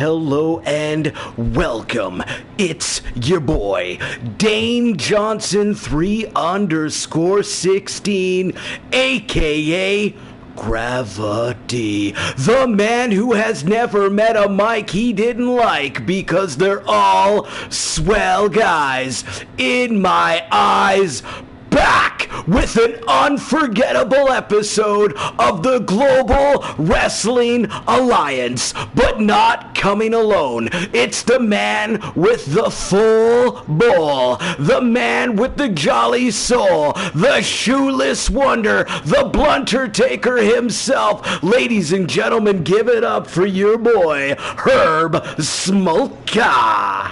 Hello and welcome. It's your boy, Dane Johnson 3_16, aka Gravity. The man who has never met a mic he didn't like because they're all swell guys. In my eyes, back with an unforgettable episode of the Global Wrestling Alliance, but not coming alone. It's the man with the full bull, the man with the jolly soul, the shoeless wonder, the blunter taker himself. Ladies and gentlemen, give it up for your boy, Herb Smolka.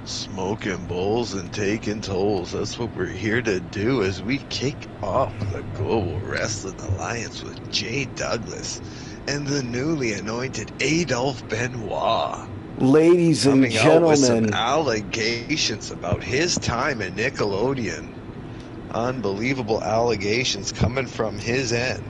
Smoking bowls and taking tolls. That's what we're here to do as we kick off the Global Wrestling Alliance with Jay Douglas and the newly anointed Adolphe Benoit. Ladies and Coming out with some gentlemen, allegations about his time at Nickelodeon. Unbelievable allegations coming from his end.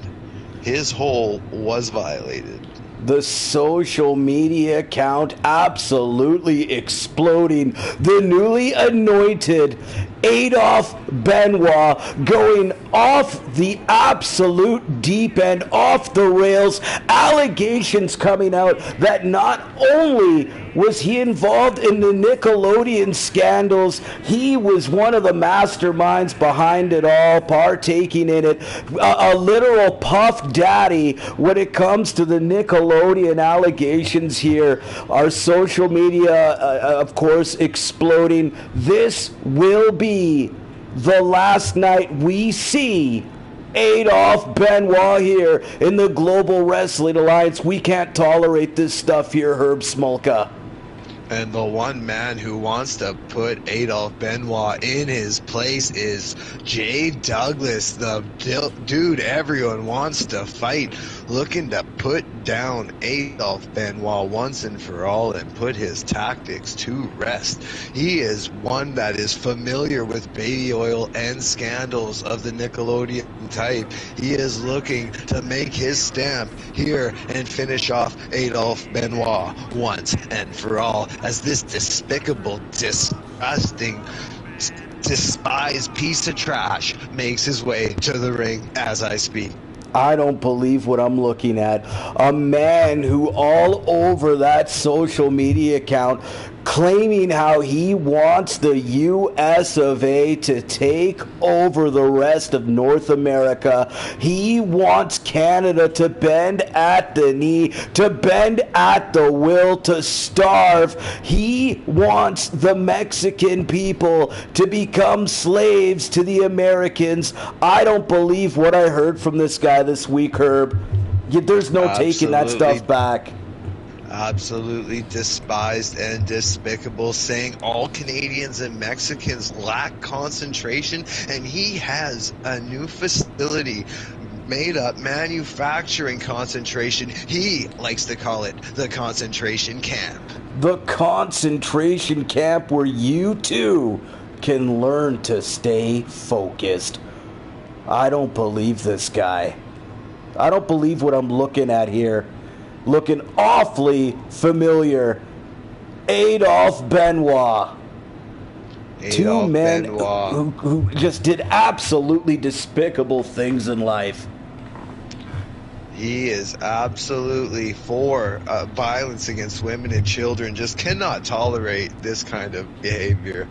His hole was violated. the social media account absolutely exploding. The newly anointed Adolphe Benoit going off the absolute deep end, off the rails. Allegations coming out that not only was he involved in the Nickelodeon scandals, he was one of the masterminds behind it all, partaking in it. A literal puff daddy when it comes to the Nickelodeon allegations here. Our social media, of course, exploding. This will be the last night we see Adolphe Benoit here in the Global Wrestling Alliance. We can't tolerate this stuff here, Herb Smolka. And the one man who wants to put Adolphe Benoit in his place is Jay Douglas, the dude everyone wants to fight, looking to put down Adolphe Benoit once and for all and put his tactics to rest. He is one that is familiar with baby oil and scandals of the Nickelodeon type. He is looking to make his stamp here and finish off Adolphe Benoit once and for all, as this despicable, disgusting, despised piece of trash makes his way to the ring as I speak. I don't believe what I'm looking at. A man who all over that social media account claiming how he wants the US of A to take over the rest of North America. He wants Canada to bend at the knee, to bend at the will, to starve. He wants the Mexican people to become slaves to the Americans. I don't believe what I heard from this guy this week, Herb. There's no taking that stuff back. Absolutely despised and despicable, saying all Canadians and Mexicans lack concentration, and he has a new facility made up manufacturing concentration. He likes to call it the concentration camp. The concentration camp where you too can learn to stay focused. I don't believe this guy. I don't believe what I'm looking at here. Looking awfully familiar. Adolphe Benoit. Two men who just did absolutely despicable things in life. He is absolutely for violence against women and children. Just cannot tolerate this kind of behavior.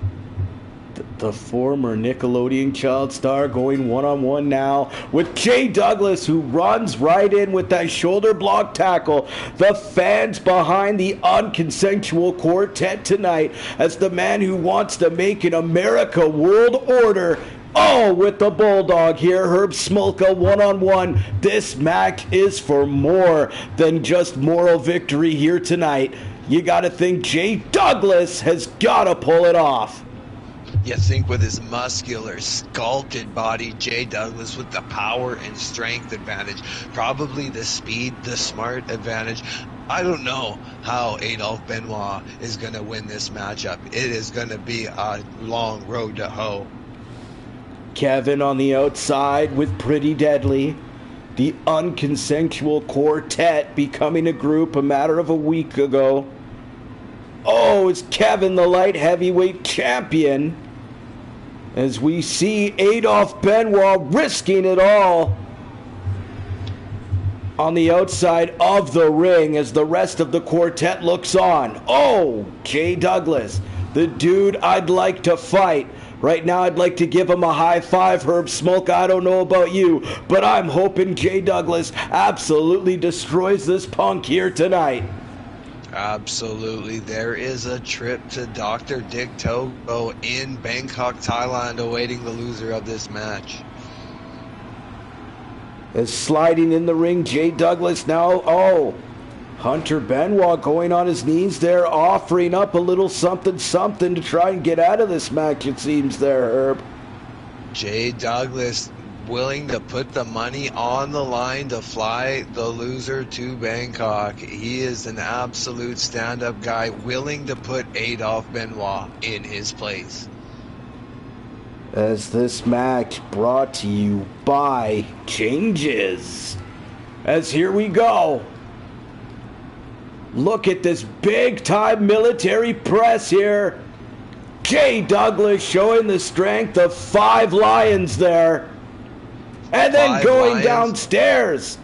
The former Nickelodeon child star going one-on-one now with Jay Douglas, who runs right in with that shoulder block tackle. The fans behind the unconsensual quartet tonight as the man who wants to make an America world order. Oh, with the Bulldog here, Herb Smolka, one-on-one. This match is for more than just moral victory here tonight. You gotta think Jay Douglas has gotta pull it off. You think with his muscular, sculpted body, Jay Douglas with the power and strength advantage, probably the speed, the smart advantage. I don't know how Adolphe Benoit is going to win this matchup. It is going to be a long road to hoe. Kevin on the outside with Pretty Deadly. The unconsensual quartet becoming a group a matter of a week ago. Oh, it's Kevin, the light heavyweight champion. As we see Adolphe Benoit risking it all on the outside of the ring as the rest of the quartet looks on. Oh, Jay Douglas, the dude I'd like to fight. Right now, I'd like to give him a high five, Herb Smoke. I don't know about you, but I'm hoping Jay Douglas absolutely destroys this punk here tonight. Absolutely. There is a trip to Dr. Dick Togo in Bangkok, Thailand, awaiting the loser of this match. As sliding in the ring, Jay Douglas now, oh, Hunter Benoit going on his knees there, offering up a little something to try and get out of this match, it seems there, Herb. Jay Douglas willing to put the money on the line to fly the loser to Bangkok. He is an absolute stand-up guy, willing to put Adolphe Benoit in his place. As this match brought to you by Changes. As here we go. Look at this big-time military press here. Jay Douglas showing the strength of 5 lions there. And then 5 going lions. Downstairs.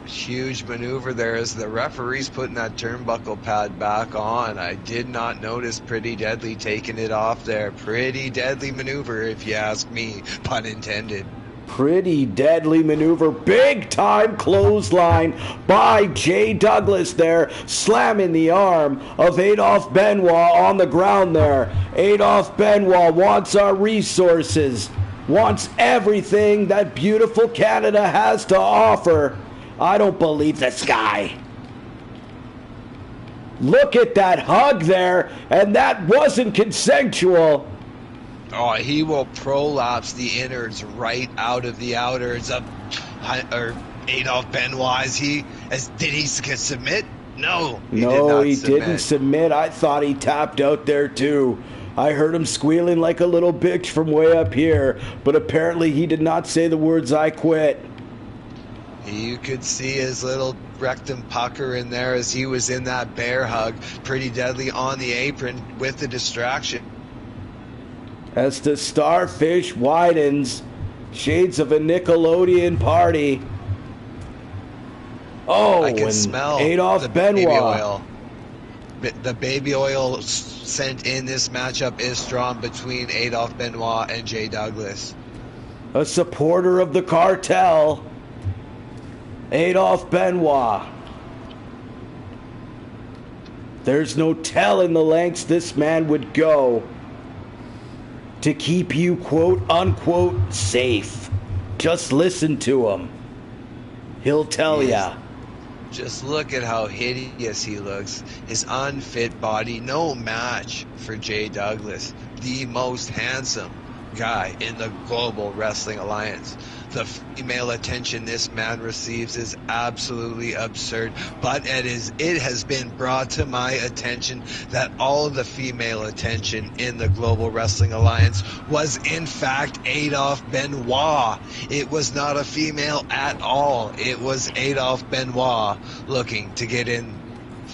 Huge maneuver there as the referee's putting that turnbuckle pad back on. I did not notice Pretty Deadly taking it off there. Pretty deadly maneuver, if you ask me, pun intended. Pretty deadly maneuver. Big time clothesline by Jay Douglas there, slamming the arm of Adolphe Benoit on the ground there. Adolphe Benoit wants our resources, wants everything that beautiful Canada has to offer. I don't believe this guy. Look at that hug there, and that wasn't consensual. Oh, he will prolapse the innards right out of the outers of Adolphe Benoit. Did he submit? No, he didn't submit. I thought he tapped out there too. I heard him squealing like a little bitch from way up here, but apparently he did not say the words "I quit." You could see his little rectum pucker in there as he was in that bear hug. Pretty Deadly on the apron with the distraction. As the starfish widens, shades of a Nickelodeon party. Oh, I can smell Adolphe the Benoit. baby oil. The baby oil sent in this matchup is strong between Adolphe Benoit and Jay Douglas. A supporter of the cartel, Adolphe Benoit. There's no telling the lengths this man would go to keep you, quote unquote, safe. Just listen to him. He'll tell ya. Just look at how hideous he looks. His unfit body, no match for Jay Douglas, the most handsome guy in the Global Wrestling Alliance. The female attention this man receives is absolutely absurd, but it has been brought to my attention that all of the female attention in the Global Wrestling Alliance was in fact Adolphe Benoit. It was not a female at all. It was Adolphe Benoit looking to get in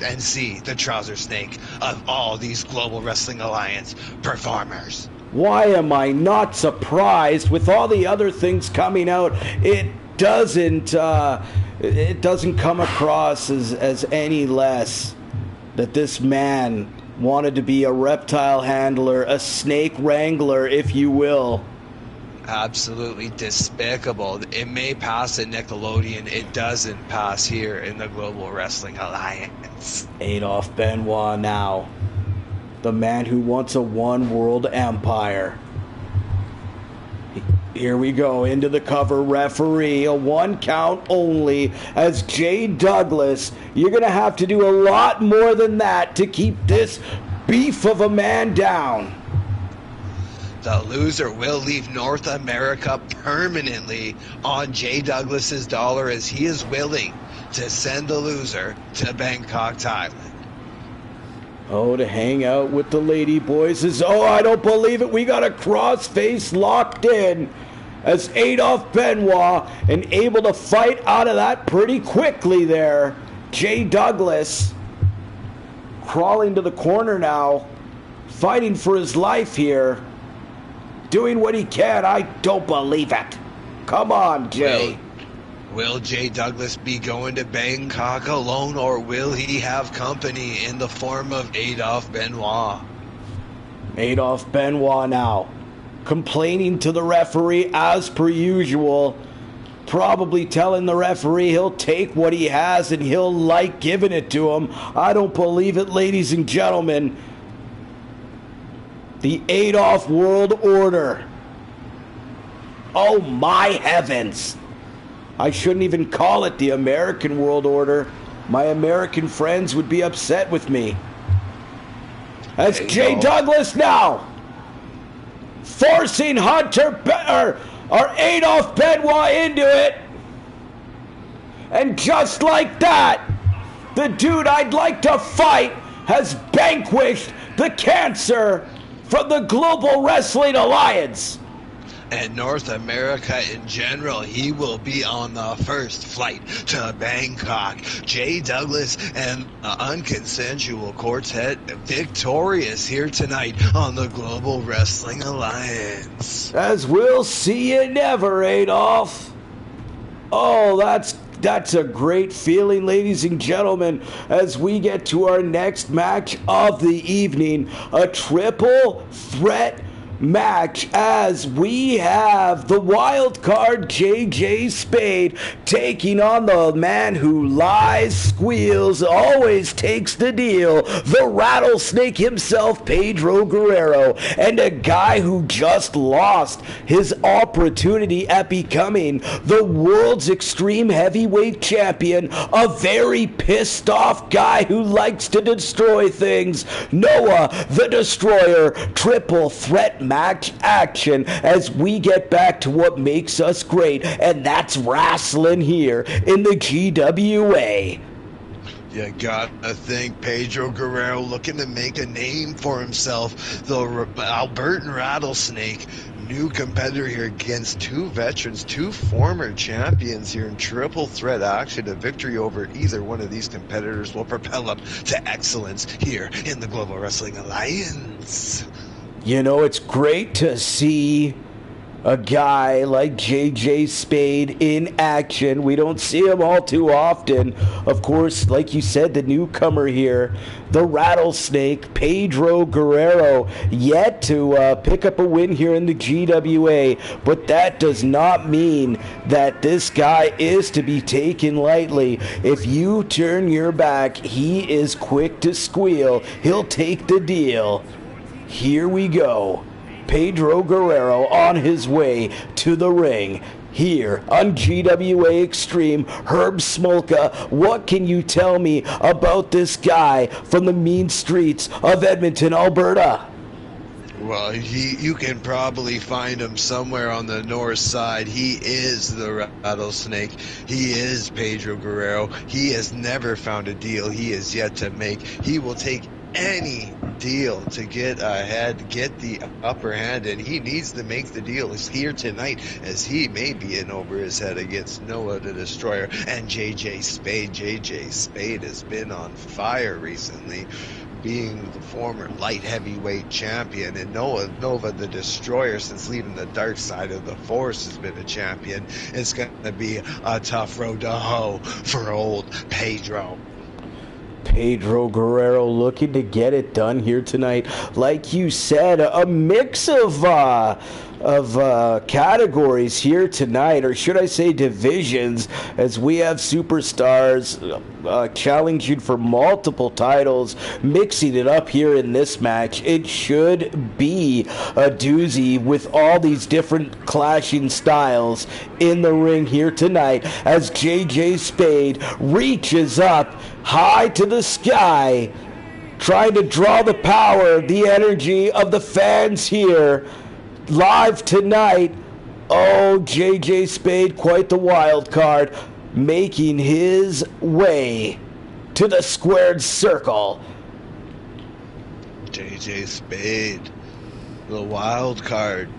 and see the trouser snake of all these Global Wrestling Alliance performers. Why am I not surprised with all the other things coming out? It doesn't come across as any less that this man wanted to be a reptile handler, a snake wrangler, if you will. Absolutely despicable. It may pass at Nickelodeon. It doesn't pass here in the Global Wrestling Alliance. Adolphe Benoit now. The man who wants a one world empire. Here we go into the cover. Referee, a 1 count only as Jay Douglas. You're going to have to do a lot more than that to keep this beef of a man down. The loser will leave North America permanently on Jay Douglas's dollar as he is willing to send the loser to Bangkok, Thailand. Oh, to hang out with the lady boys is, oh, I don't believe it. We got a cross-face locked in as Adolphe Benoit and able to fight out of that pretty quickly there. Jay Douglas. crawling to the corner now, fighting for his life here, doing what he can. I don't believe it. Come on, Jay. Will Jay Douglas be going to Bangkok alone, or will he have company in the form of Adolphe Benoit? Adolphe Benoit now, complaining to the referee as per usual, probably telling the referee he'll take what he has and he'll like giving it to him. I don't believe it, ladies and gentlemen. The Adolphe World Order. Oh my heavens. I shouldn't even call it the American World Order. My American friends would be upset with me. That's Jay Douglas now, forcing or Adolphe Benoit into it. And just like that, the dude I'd like to fight has vanquished the cancer from the Global Wrestling Alliance. And North America in general, he will be on the first flight to Bangkok. Jay Douglas and the Unconsensual Quartet victorious here tonight on the Global Wrestling Alliance. As we'll see you never, Adolphe. Oh, that's a great feeling, ladies and gentlemen, as we get to our next match of the evening, a triple threat match, as we have the wild card JJ Spade taking on the man who lies, squeals, always takes the deal, the rattlesnake himself, Pedro Guerrero, and a guy who just lost his opportunity at becoming the world's extreme heavyweight champion, a very pissed off guy who likes to destroy things, Noah the Destroyer. Triple threat match action as we get back to what makes us great, and that's wrestling here in the GWA. You gotta think Pedro Guerrero looking to make a name for himself. The Albertan Rattlesnake, new competitor here against two veterans, two former champions here in triple threat action. A victory over either one of these competitors will propel up to excellence here in the Global Wrestling Alliance. You know, it's great to see a guy like JJ Spade in action. We don't see him all too often. Of course, like you said, the newcomer here, the Rattlesnake, Pedro Guerrero, yet to pick up a win here in the GWA. But that does not mean that this guy is to be taken lightly. If you turn your back, he is quick to squeal. He'll take the deal. Here we go. Pedro Guerrero on his way to the ring here on GWA Extreme. Herb Smolka, what can you tell me about this guy from the mean streets of Edmonton, Alberta? Well, you can probably find him somewhere on the north side. He is the Rattlesnake. He is Pedro Guerrero. He has never found a deal he is yet to make. He will take any deal to get ahead, get the upper hand, and he needs to make the deal. Is here tonight, as he may be in over his head against Noah the Destroyer and JJ Spade. JJ Spade has been on fire recently, being the former light heavyweight champion, and Nova the Destroyer, since leaving the dark side of the force, has been a champion. It's going to be a tough road to hoe for old Pedro. Pedro Guerrero looking to get it done here tonight. Like you said, a mix of categories here tonight, or should I say divisions, as we have superstars challenging for multiple titles, mixing it up here in this match. It should be a doozy with all these different clashing styles in the ring here tonight, as JJ Spade reaches up high to the sky, trying to draw the power, the energy of the fans here live tonight. Oh, JJ Spade, quite the wild card, making his way to the squared circle. JJ Spade, the wild card.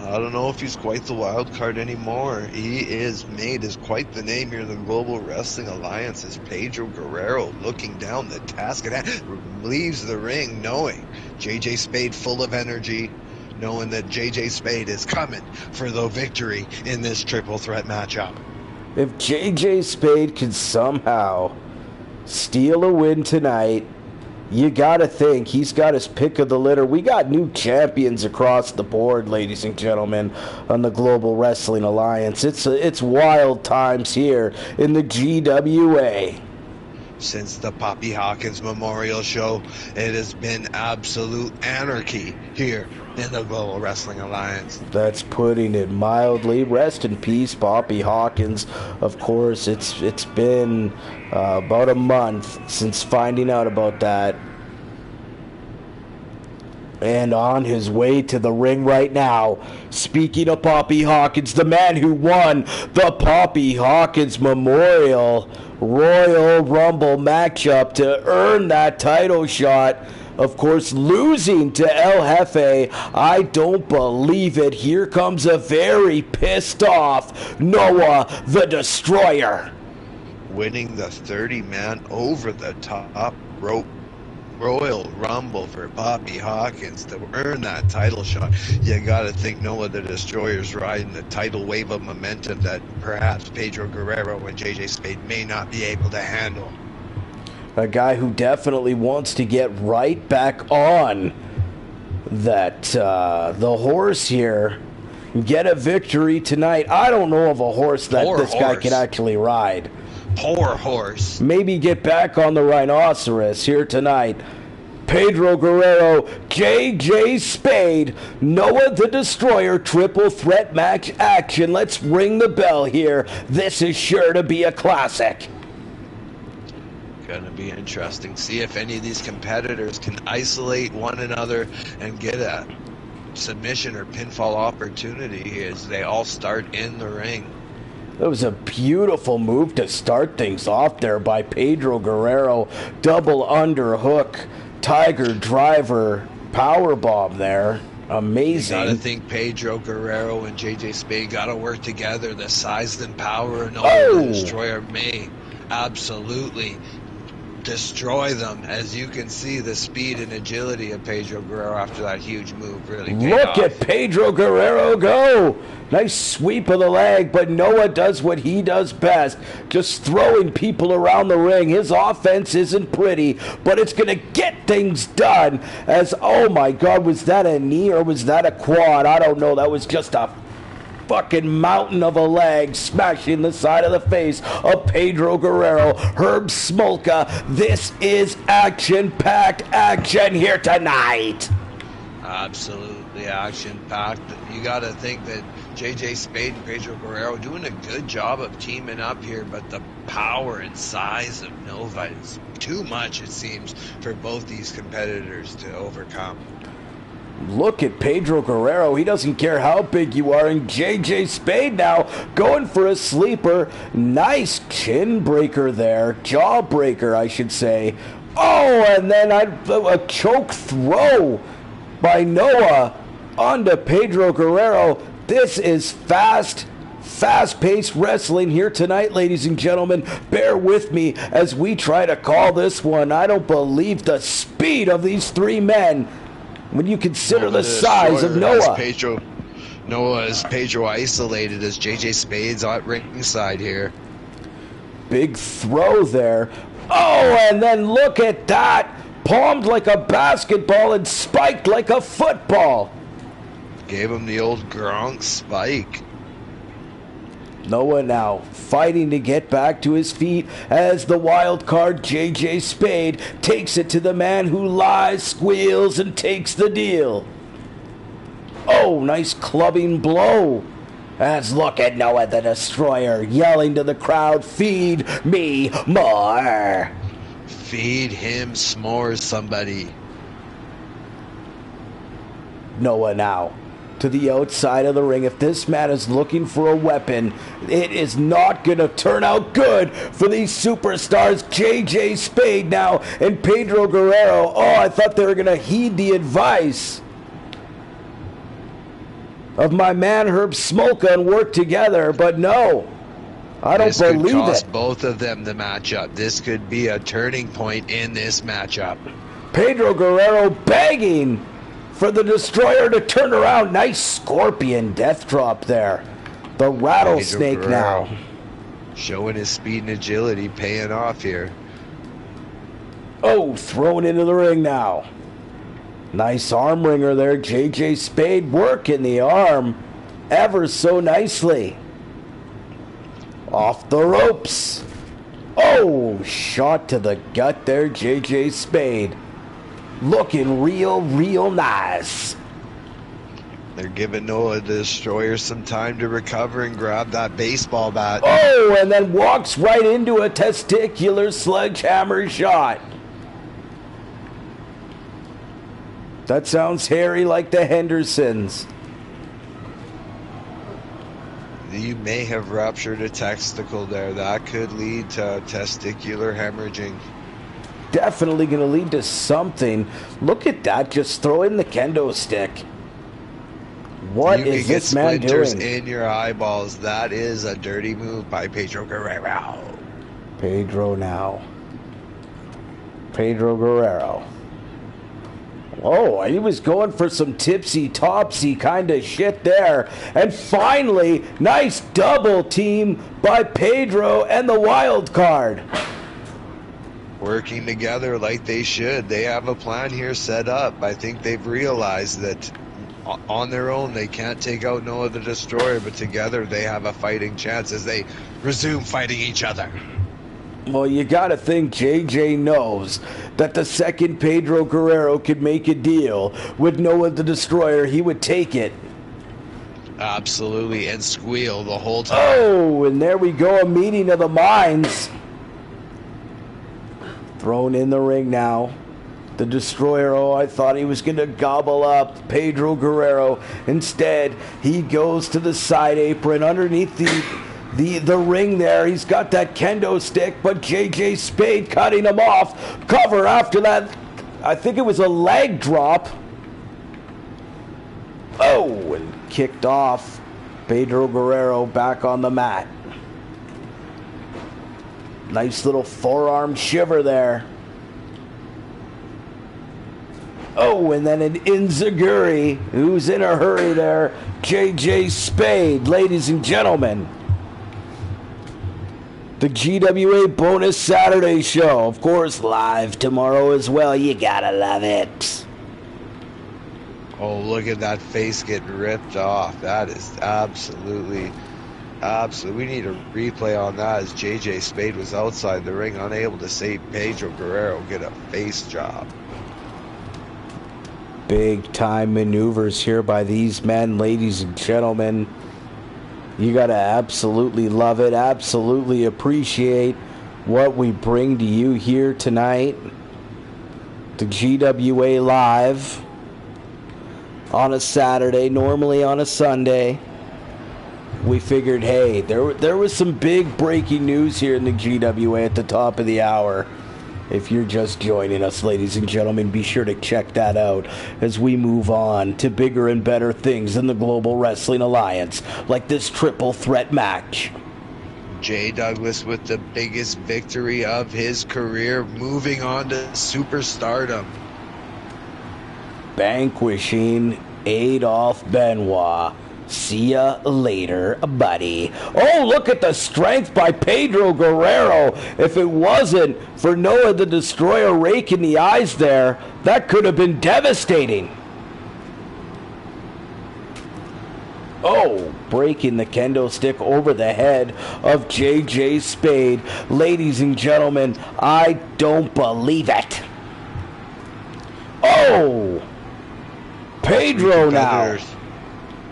I don't know if he's quite the wild card anymore. He is made as quite the name here in the Global Wrestling Alliance as Pedro Guerrero, looking down the task at hand, leaves the ring knowing JJ Spade full of energy, knowing that JJ Spade is coming for the victory in this triple threat matchup. If JJ Spade can somehow steal a win tonight, you gotta think he's got his pick of the litter. We got new champions across the board, ladies and gentlemen, on the Global Wrestling Alliance. It's wild times here in the GWA. Since the Poppy Hawkins Memorial Show, it has been absolute anarchy here in the Global Wrestling Alliance. That's putting it mildly. Rest in peace, Poppy Hawkins. Of course, it's been about a month since finding out about that. And on his way to the ring right now, speaking of Poppy Hawkins, the man who won the Poppy Hawkins Memorial Royal Rumble matchup to earn that title shot. Of course, losing to El Jefe. I don't believe it. Here comes a very pissed off Noah the Destroyer. Winning the 30-man over the top rope Royal Rumble for Poppy Hawkins to earn that title shot. You gotta think Noah the Destroyer's riding the tidal wave of momentum that perhaps Pedro Guerrero and JJ Spade may not be able to handle. A guy who definitely wants to get right back on that the horse here, get a victory tonight. I don't know of a horse that guy can actually ride. Poor horse. Maybe get back on the rhinoceros here tonight. Pedro Guerrero, JJ Spade, Noah the Destroyer, triple threat match action. Let's ring the bell here. This is sure to be a classic. Gonna be interesting. See if any of these competitors can isolate one another and get a submission or pinfall opportunity as they all start in the ring. That was a beautiful move to start things off there by Pedro Guerrero. Double underhook, Tiger Driver, powerbomb there. Amazing. You gotta think Pedro Guerrero and JJ Spade gotta work together. The size and power of Noah the Destroyer may absolutely destroy them. As you can see, the speed and agility of Pedro Guerrero after that huge move really paid off. Look at Pedro Guerrero go. Nice sweep of the leg, but Noah does what he does best, just throwing people around the ring. His offense isn't pretty, but it's going to get things done. As, oh my God, was that a knee or was that a quad? I don't know. That was just a fucking mountain of a leg smashing the side of the face of Pedro Guerrero. Herb Smolka, this is action-packed action here tonight. Absolutely action-packed. You got to think that JJ Spade and Pedro Guerrero doing a good job of teaming up here, but the power and size of Nova is too much, it seems, for both these competitors to overcome. Look at Pedro Guerrero. He doesn't care how big you are. And JJ Spade now going for a sleeper. Nice chin breaker there. Jaw breaker, I should say. Oh, and then a choke throw by Noah onto Pedro Guerrero. This is fast-paced wrestling here tonight, ladies and gentlemen. Bear with me as we try to call this one. I don't believe the speed of these three men when you consider the size of Noah. Noah is Pedro isolated as JJ Spade's at ringside here. Big throw there. Oh, and then look at that. Palmed like a basketball and spiked like a football. Gave him the old Gronk spike. Noah now fighting to get back to his feet as the wild card JJ Spade takes it to the man who lies, squeals, and takes the deal. Oh, nice clubbing blow. As look at Noah the Destroyer yelling to the crowd, feed me more. Feed him s'mores, somebody. Noah now to the outside of the ring. If this man is looking for a weapon, it is not going to turn out good for these superstars. JJ Spade now and Pedro Guerrero. Oh, I thought they were going to heed the advice. of my man Herb Smolka and work together, but no. I don't believe it. This could cost both of them the matchup. This could be a turning point in this matchup. Pedro Guerrero begging for the Destroyer to turn around. Nice Scorpion death drop there. The Rattlesnake now. Showing his speed and agility, paying off here. Oh, thrown into the ring now. Nice arm wringer there. JJ Spade working the arm ever so nicely. Off the ropes. Oh, shot to the gut there, JJ Spade. Looking real nice. They're giving Noah the Destroyer some time to recover and grab that baseball bat. Oh, and then walks right into a testicular sledgehammer shot. That sounds hairy like the Hendersons. You may have ruptured a testicle there. That could lead to testicular hemorrhaging. Definitely going to lead to something. Look at that. Just throw in the kendo stick. What is this man doing? You can get splinters in your eyeballs. That is a dirty move by Pedro Guerrero. Pedro now. Pedro Guerrero. Oh, he was going for some tipsy-topsy kind of shit there. And finally, nice double team by Pedro and the wild card. Working together like they should. They have a plan here set up. I think they've realized that on their own they can't take out Noah the Destroyer, but together they have a fighting chance as they resume fighting each other. Well, you got to think JJ knows that the second Pedro Guerrero could make a deal with Noah the Destroyer, he would take it. Absolutely, and squeal the whole time. Oh, and there we go, a meeting of the minds. Thrown in the ring now. The Destroyer, oh, I thought he was going to gobble up Pedro Guerrero. Instead, he goes to the side apron underneath the ring there. He's got that kendo stick, but JJ Spade cutting him off. Cover after that. I think it was a leg drop. Oh, and kicked off. Pedro Guerrero back on the mat. Nice little forearm shiver there. Oh, and then an Inzaguri, who's in a hurry there. JJ Spade, ladies and gentlemen. The GWA Bonus Saturday Show, of course, live tomorrow as well. You gotta love it. Oh, look at that face getting ripped off. That is absolutely. We need a replay on that as JJ Spade was outside the ring, unable to save Pedro Guerrero get a face job. Big time maneuvers here by these men, ladies and gentlemen. You got to absolutely love it, absolutely appreciate what we bring to you here tonight. The GWA Live on a Saturday, normally on a Sunday. We figured, hey, there was some big breaking news here in the GWA at the top of the hour. If you're just joining us, ladies and gentlemen, be sure to check that out as we move on to bigger and better things in the Global Wrestling Alliance, like this triple threat match. Jay Douglas with the biggest victory of his career, moving on to superstardom. Vanquishing Adolphe Benoit. See ya later, buddy. Oh, look at the strength by Pedro Guerrero. If it wasn't for Noah the Destroyer raking the eyes there, that could have been devastating. Oh, breaking the kendo stick over the head of JJ Spade. Ladies and gentlemen, I don't believe it. Oh, Pedro now.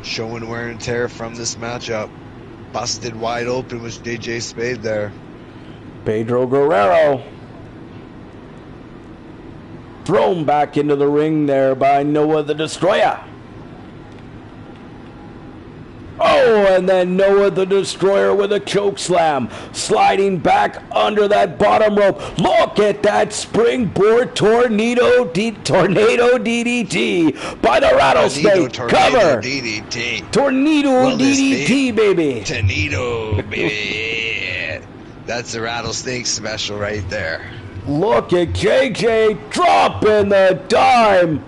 Showing wear and tear from this matchup. Busted wide open was JJ Spade there. Pedro Guerrero. Thrown back into the ring there by Noah the Destroyer. Oh, Oh, and then Noah the Destroyer with a choke slam, sliding back under that bottom rope. Look at that springboard tornado DDT by the Rattlesnake. Cover. DDT. Tornado DDT, baby. Tornado, baby. That's the Rattlesnake special right there. Look at JJ dropping the dime.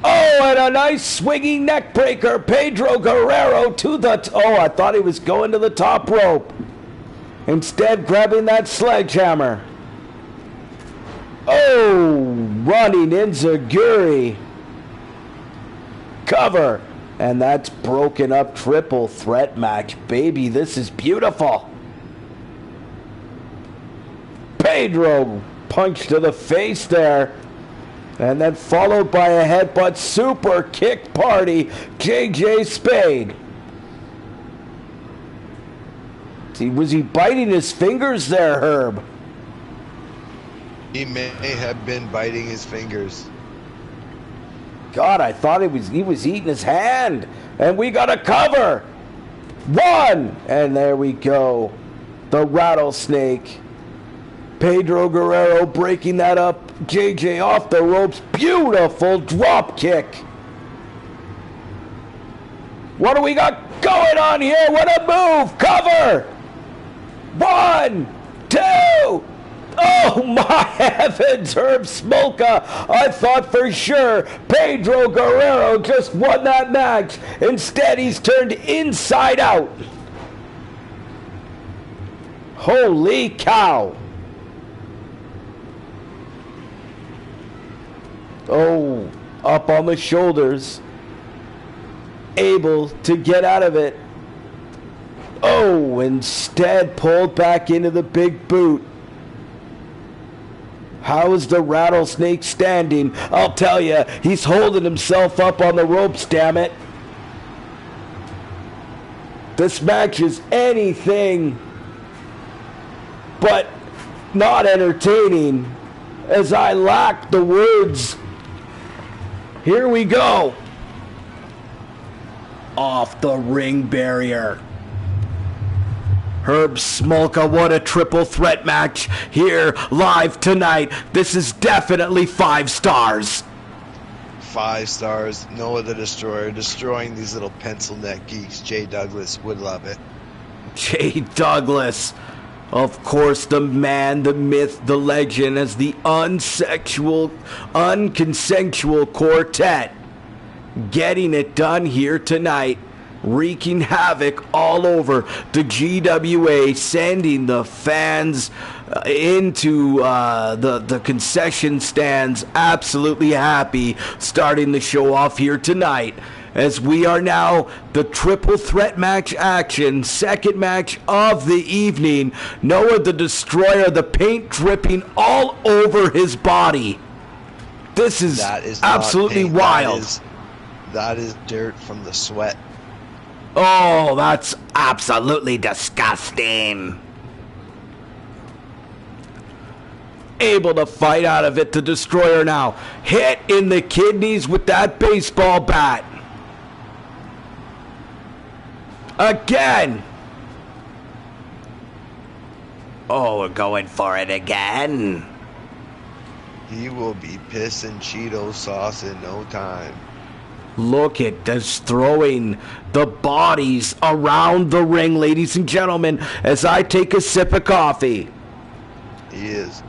Oh, and a nice swinging neck breaker. Pedro Guerrero to the... Oh, I thought he was going to the top rope. Instead, grabbing that sledgehammer. Oh, running enziguri. Cover. And that's broken up triple threat match. Baby, this is beautiful. Pedro punch to the face there. And then followed by a headbutt super kick party, JJ Spade. See, was he biting his fingers there, Herb? He may have been biting his fingers. God, I thought he was eating his hand. And we got a cover. One. And there we go. The Rattlesnake. Pedro Guerrero breaking that up. JJ off the ropes. Beautiful drop kick. What do we got going on here? What a move. Cover. 1, 2. Oh my heavens, Herb Smolka. I thought for sure Pedro Guerrero just won that match. Instead, he's turned inside out. Holy cow. Oh, up on the shoulders. Able to get out of it. Oh, instead pulled back into the big boot. How is the Rattlesnake standing? I'll tell you, he's holding himself up on the ropes, damn it. This match is anything but not entertaining, as I lack the words. Here we go. Off the ring barrier. Herb Smolka, what a triple threat match here live tonight. This is definitely 5 stars. 5 stars. Noah the Destroyer destroying these little pencil neck geeks. Jay Douglas would love it. Jay Douglas. Of course, the man, the myth, the legend as the unconsensual quartet. Getting it done here tonight. Wreaking havoc all over the GWA, sending the fans into the concession stands absolutely happy, starting the show off here tonight. As we are now the triple threat match action, second match of the evening. Noah the Destroyer, the paint dripping all over his body. This is absolutely wild. That is dirt from the sweat. Oh, that's absolutely disgusting. Able to fight out of it, the Destroyer now. Hit in the kidneys with that baseball bat. Again. Oh, we're going for it again. He will be pissing Cheeto sauce in no time. Look at this, throwing the bodies around the ring, ladies and gentlemen, as I take a sip of coffee. He is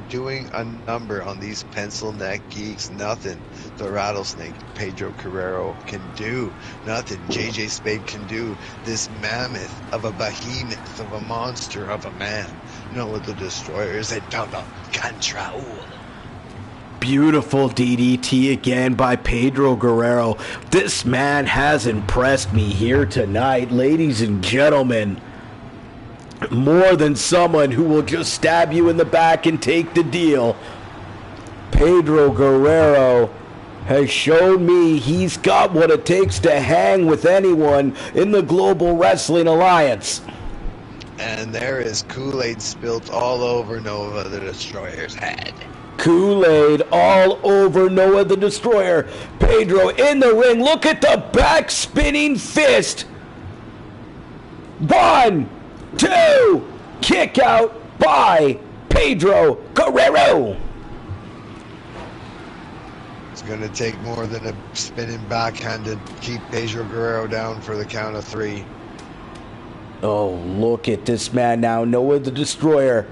doing a number on these pencil neck geeks. Nothing the Rattlesnake Pedro Guerrero can do. Nothing JJ Spade can do. This mammoth of a behemoth of a monster of a man. Noah the Destroyer is a double control. Beautiful DDT again by Pedro Guerrero. This man has impressed me here tonight, ladies and gentlemen. More than someone who will just stab you in the back and take the deal. Pedro Guerrero has shown me he's got what it takes to hang with anyone in the Global Wrestling Alliance. And there is Kool-Aid spilt all over Noah the Destroyer's head. Kool-Aid all over Noah the Destroyer. Pedro in the ring. Look at the back spinning fist 1, 2, kick out by Pedro Guerrero. It's going to take more than a spinning backhand to keep Pedro Guerrero down for the count of 3. Oh, look at this man now. Noah the Destroyer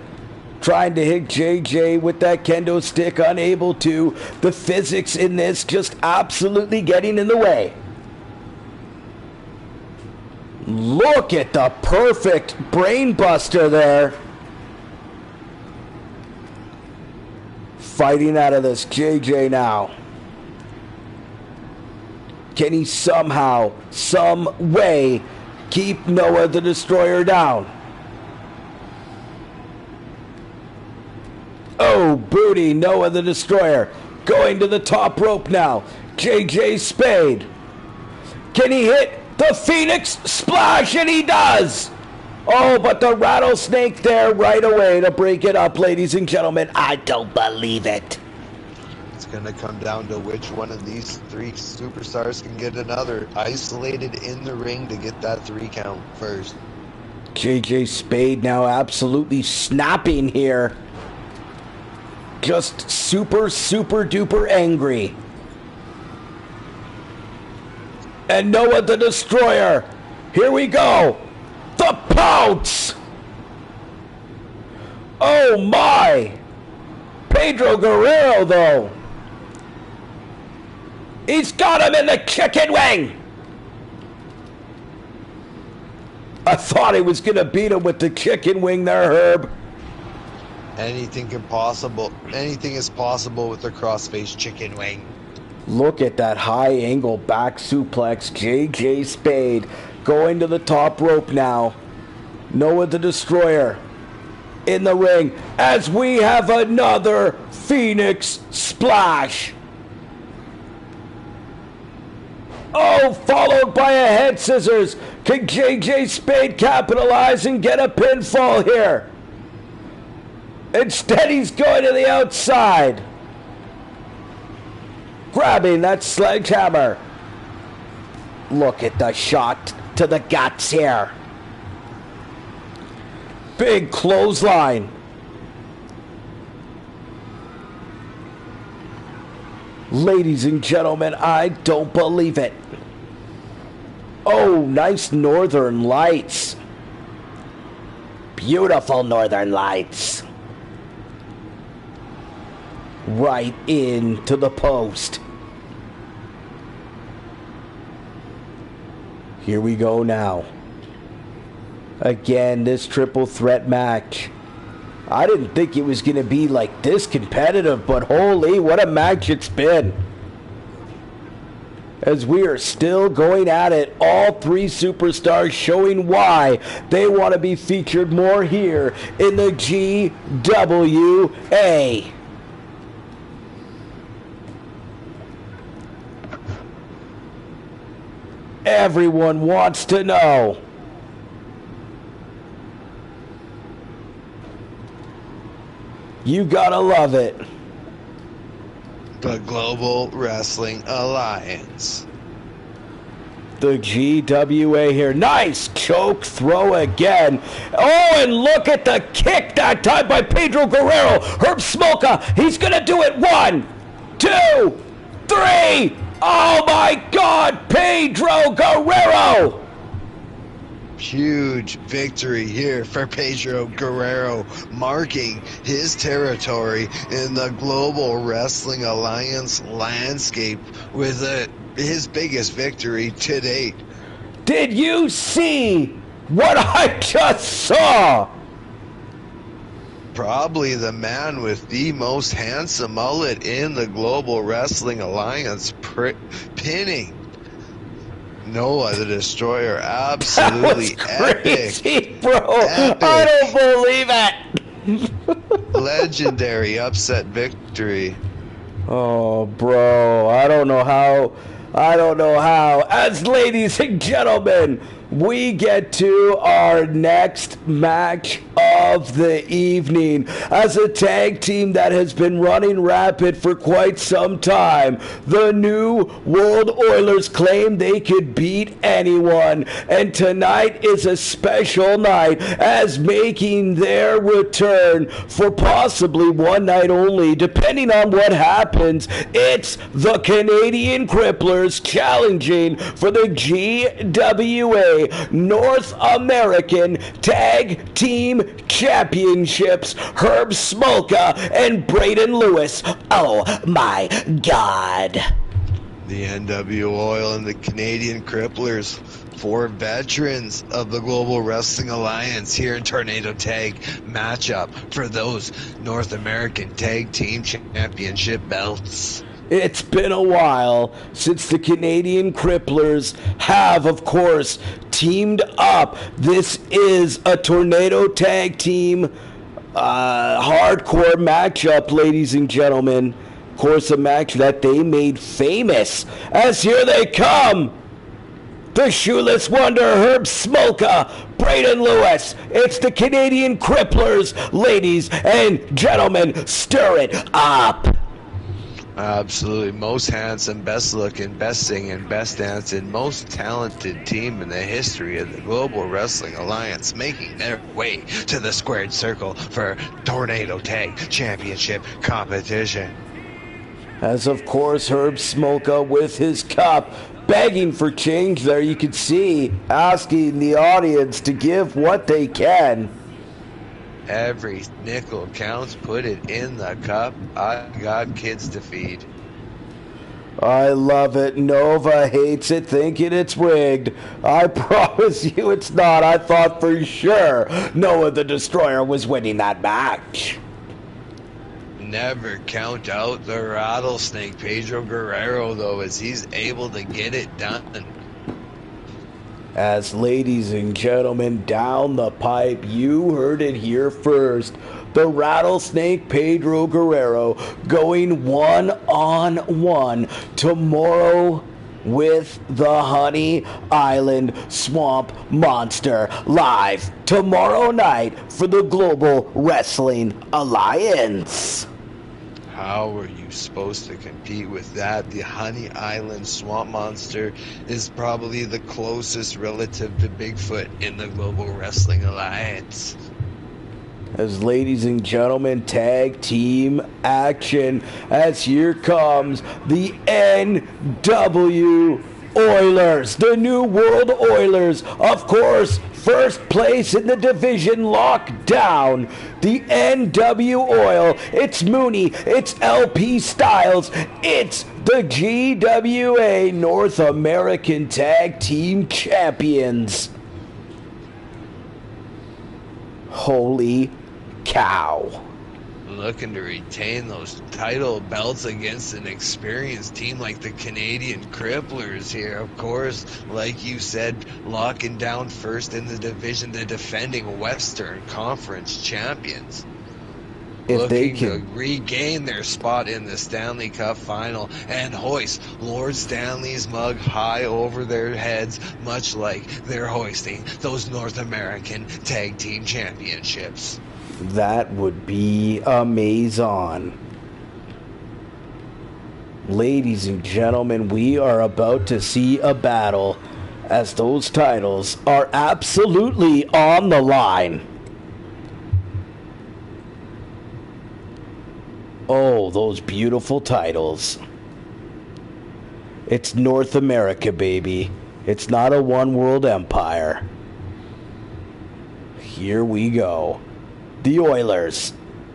trying to hit JJ with that kendo stick, unable to. The physics in this just absolutely getting in the way. Look at the perfect brain buster there. Fighting out of this JJ now. Can he somehow, some way, keep Noah the Destroyer down? Oh, booty, Noah the Destroyer going to the top rope now. JJ Spade. Can he hit the Phoenix Splash? And he does. Oh, but the rattlesnake there right away to break it up, ladies and gentlemen. I don't believe it. It's going to come down to which one of these 3 superstars can get another isolated in the ring to get that 3 count first. JJ Spade now absolutely snapping here. Just super, super duper angry. And Noah the Destroyer. Here we go. The pounce. Oh my. Pedro Guerrero though. He's got him in the chicken wing. I thought he was going to beat him with the chicken wing there, Herb. Anything is possible with the crossface chicken wing. Look at that high angle back suplex. JJ Spade going to the top rope now. Noah the Destroyer in the ring as we have another Phoenix Splash. Oh, followed by a head scissors. Can JJ Spade capitalize and get a pinfall here? Instead, he's going to the outside. Grabbing that sledgehammer. Look at the shot to the guts here. Big clothesline. Ladies and gentlemen, I don't believe it. Oh, nice Northern Lights. Beautiful Northern Lights. Right into the post. Here we go now. Again, this triple threat match. I didn't think it was going to be like this competitive, but holy, what a match it's been. As we are still going at it, all 3 superstars showing why they want to be featured more here in the GWA. Everyone wants to know. You gotta love it. The Global Wrestling Alliance. The GWA here. Nice choke throw again. Oh, and look at the kick that time by Pedro Guerrero. Herb Smolka, he's gonna do it. 1, 2, 3. Oh my God, Pedro Guerrero. Huge victory here for Pedro Guerrero, marking his territory in the Global Wrestling Alliance landscape with his biggest victory to date. Did you see what I just saw? Probably the man with the most handsome mullet in the Global Wrestling Alliance, pinning Noah the Destroyer. Absolutely that was crazy, epic. bro. Epic. I don't believe it. Legendary upset victory. Oh, bro. I don't know how. As ladies and gentlemen, we get to our next match of the evening. As a tag team that has been running rapid for quite some time, the New World Oilers claim they could beat anyone, and tonight is a special night as making their return for possibly one night only, depending on what happens. It's the Canadian Cripplers challenging for the GWA North American Tag Team Championships. Herb Smolka and Braden Lewis. Oh my God. The NW Oil and the Canadian Cripplers, 4 veterans of the Global Wrestling Alliance, here in Tornado Tag matchup for those North American Tag Team Championship belts. It's been a while since the Canadian Cripplers have, of course, teamed up. This is a Tornado Tag Team hardcore matchup, ladies and gentlemen. Of course, a match that they made famous, as here they come. The Shoeless Wonder, Herb Smolka, Braden Lewis. It's the Canadian Cripplers, ladies and gentlemen. Stir it up. Absolutely. Most handsome, best looking, best singing, best dancing, most talented team in the history of the Global Wrestling Alliance, making their way to the squared circle for Tornado Tag Championship competition. As of course, Herb Smolka with his cup, begging for change there. You can see, asking the audience to give what they can. Every nickel counts. Put it in the cup. I got kids to feed. I love it. Nova hates it, thinking it's rigged. I promise you it's not. I thought for sure Noah the Destroyer was winning that match. Never count out the rattlesnake Pedro Guerrero, though, as he's able to get it done. As ladies and gentlemen, down the pipe, you heard it here first. The Rattlesnake Pedro Guerrero going one-on-one tomorrow with the Honey Island Swamp Monster, live tomorrow night for the Global Wrestling Alliance. How are you supposed to compete with that? The Honey Island Swamp Monster is probably the closest relative to Bigfoot in the Global Wrestling Alliance. As ladies and gentlemen, tag team action, as here comes the NW Oilers, the New World Oilers, of course, first place in the division, locked down. The NW Oil, it's Mooney, it's LP Styles, it's the GWA North American Tag Team Champions. Holy cow. Looking to retain those title belts against an experienced team like the Canadian Cripplers here. Of course, like you said, locking down first in the division, the defending Western Conference champions. If looking they can to regain their spot in the Stanley Cup final and hoist Lord Stanley's mug high over their heads, much like they're hoisting those North American Tag Team Championships. That would be amazing. Ladies and gentlemen, we are about to see a battle as those titles are absolutely on the line. Oh, those beautiful titles. It's North America, baby. It's not a one world empire. Here we go. The Oilers,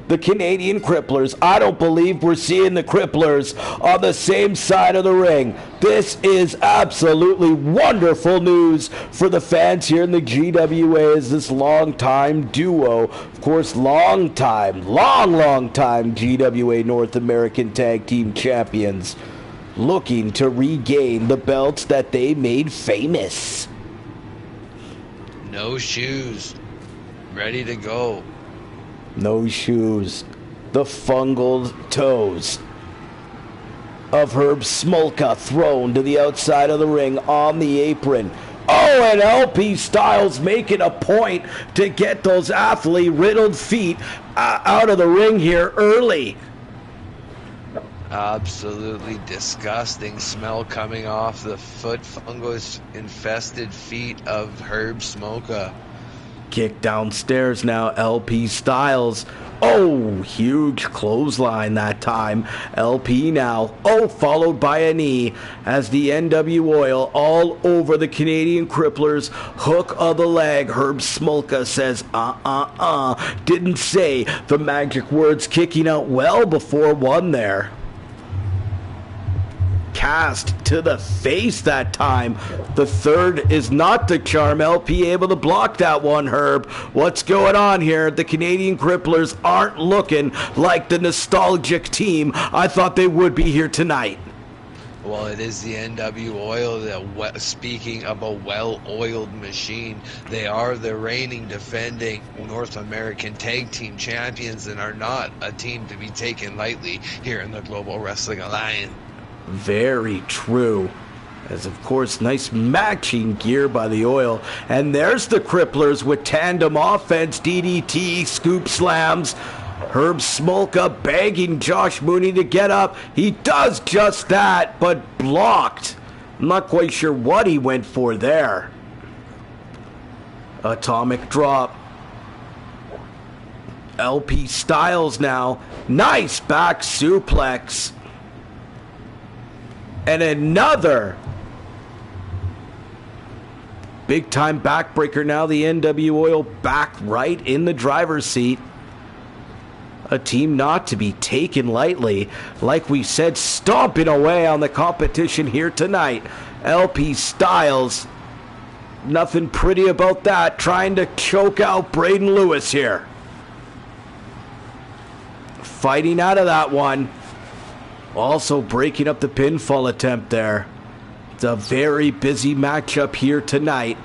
the Canadian Cripplers. I don't believe we're seeing the Cripplers on the same side of the ring. This is absolutely wonderful news for the fans here in the GWA as this long-time duo, of course, long time GWA North American Tag Team Champions, looking to regain the belts that they made famous. No shoes. Ready to go. No shoes. The fungal toes of Herb Smolka thrown to the outside of the ring on the apron. Oh, and LP Styles making a point to get those athlete-riddled feet out of the ring here early. Absolutely disgusting smell coming off the foot fungus-infested feet of Herb Smoka. Kick downstairs now, LP Styles. Oh, huge clothesline that time. LP now. Oh, followed by a knee as the NW Oil all over the Canadian Cripplers. Hook of the leg. Herb Smolka says, Didn't say the magic words, kicking out well before one there. Cast to the face that time. The third is not the charm. LP able to block that one, Herb. What's going on here? The Canadian Cripplers aren't looking like the nostalgic team I thought they would be here tonight. Well, it is the NW Oil. Speaking of a well-oiled machine, they are the reigning, defending North American Tag Team Champions and are not a team to be taken lightly here in the Global Wrestling Alliance. Very true. As of course, nice matching gear by the Oil. And there's the Cripplers with tandem offense, DDT, scoop slams. Herb Smolka begging Josh Mooney to get up. He does just that, but blocked. I'm not quite sure what he went for there. Atomic drop. LP Styles now. Nice back suplex. And another big time backbreaker now. The NW Oil back right in the driver's seat. A team not to be taken lightly. Like we said, stomping away on the competition here tonight. LP Styles, nothing pretty about that. Trying to choke out Braden Lewis here. Fighting out of that one. Also breaking up the pinfall attempt there. It's a very busy matchup here tonight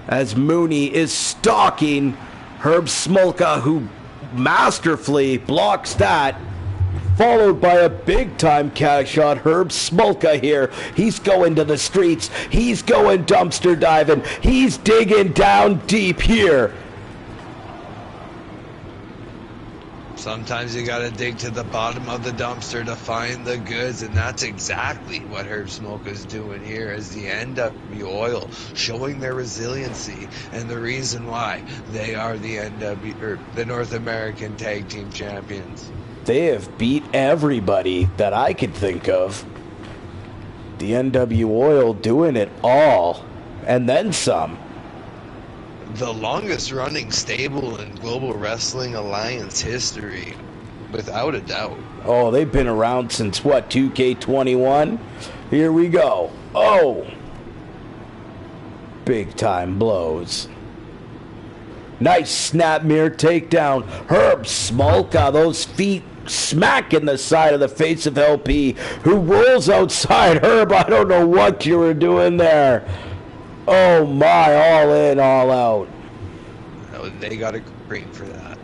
as Mooney is stalking Herb Smolka, who masterfully blocks that, followed by a big-time cash shot. Herb Smolka here. He's going to the streets. He's going dumpster diving. He's digging down deep here. Sometimes you gotta dig to the bottom of the dumpster to find the goods, and that's exactly what Herb Smoka's doing here as the NW Oil, showing their resiliency and the reason why they are the North American Tag Team Champions. They have beat everybody that I could think of. The NW Oil doing it all, and then some. The longest running stable in Global Wrestling Alliance history, without a doubt. Oh, they've been around since what, 2K21? Here we go. Oh! Big time blows. Nice snap mirror takedown. Herb Smolka, those feet smacking the side of the face of LP, who rolls outside. Herb, I don't know what you were doing there. Oh my, all in, all out. They got a green for that.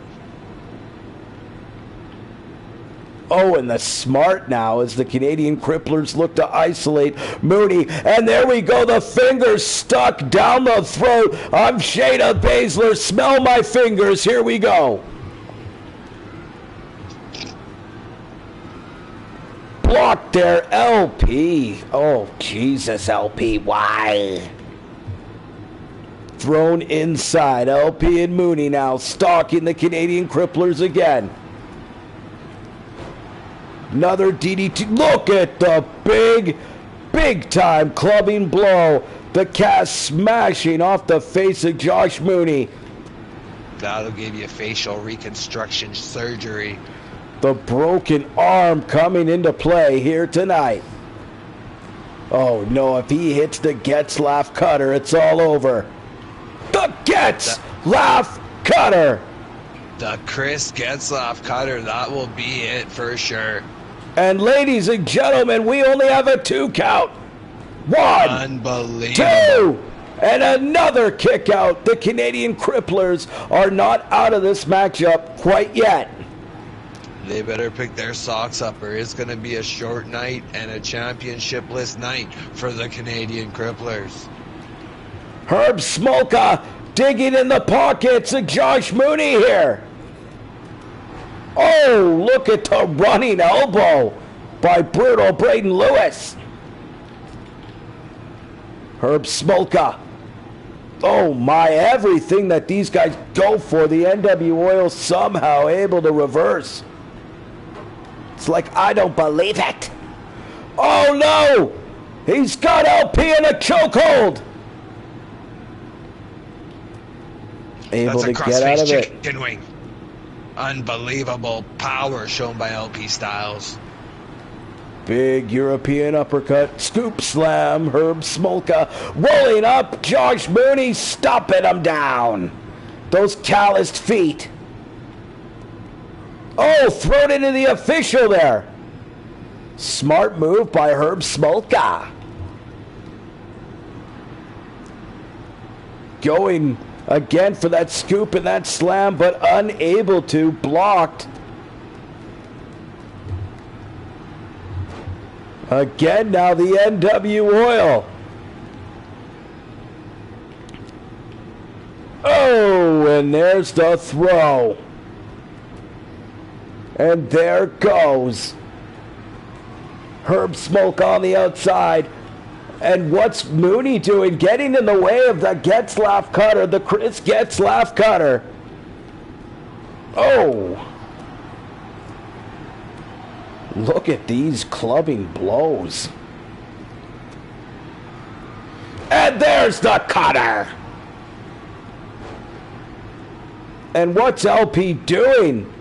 Oh, and the smart now as the Canadian Cripplers look to isolate Mooney. And there we go, the fingers stuck down the throat of Shayna Baszler. Smell my fingers, here we go. Blocked there, LP. Oh, Jesus, LP, why? Thrown inside. LP and Mooney now stalking the Canadian Cripplers again. Another DDT. Look at the big time clubbing blow. The cast smashing off the face of Josh Mooney. That'll give you facial reconstruction surgery. The broken arm coming into play here tonight. Oh no, if he hits the Getzlaff cutter, it's all over. The Getzlaff cutter. The Chris Getzlaff cutter, that will be it for sure. And ladies and gentlemen, we only have a 2 count. 1, unbelievable. 2, and another kick out. The Canadian Cripplers are not out of this matchup quite yet. They better pick their socks up, or it's going to be a short night and a championship-less night for the Canadian Cripplers. Herb Smolka digging in the pockets of Josh Mooney here. Oh, look at the running elbow by brutal Braden Lewis. Herb Smolka. Oh my, everything that these guys go for, the NW Oil somehow able to reverse. It's like, I don't believe it. Oh no! He's got LP in a chokehold. Able to get out of it. Chicken wing. Unbelievable power shown by LP Styles. Big European uppercut, scoop slam, Herb Smolka rolling up, Josh Mooney stopping him down. Those calloused feet. Oh, thrown into the official there. Smart move by Herb Smolka. Going again for that scoop and that slam, but unable to, blocked. Again now the NW Oil. Oh, and there's the throw. And there goes Herb Smoke on the outside. And what's Mooney doing? Getting in the way of the Getzlaff cutter, the Chris Getzlaff cutter. Oh. Look at these clubbing blows. And there's the cutter. And what's LP doing?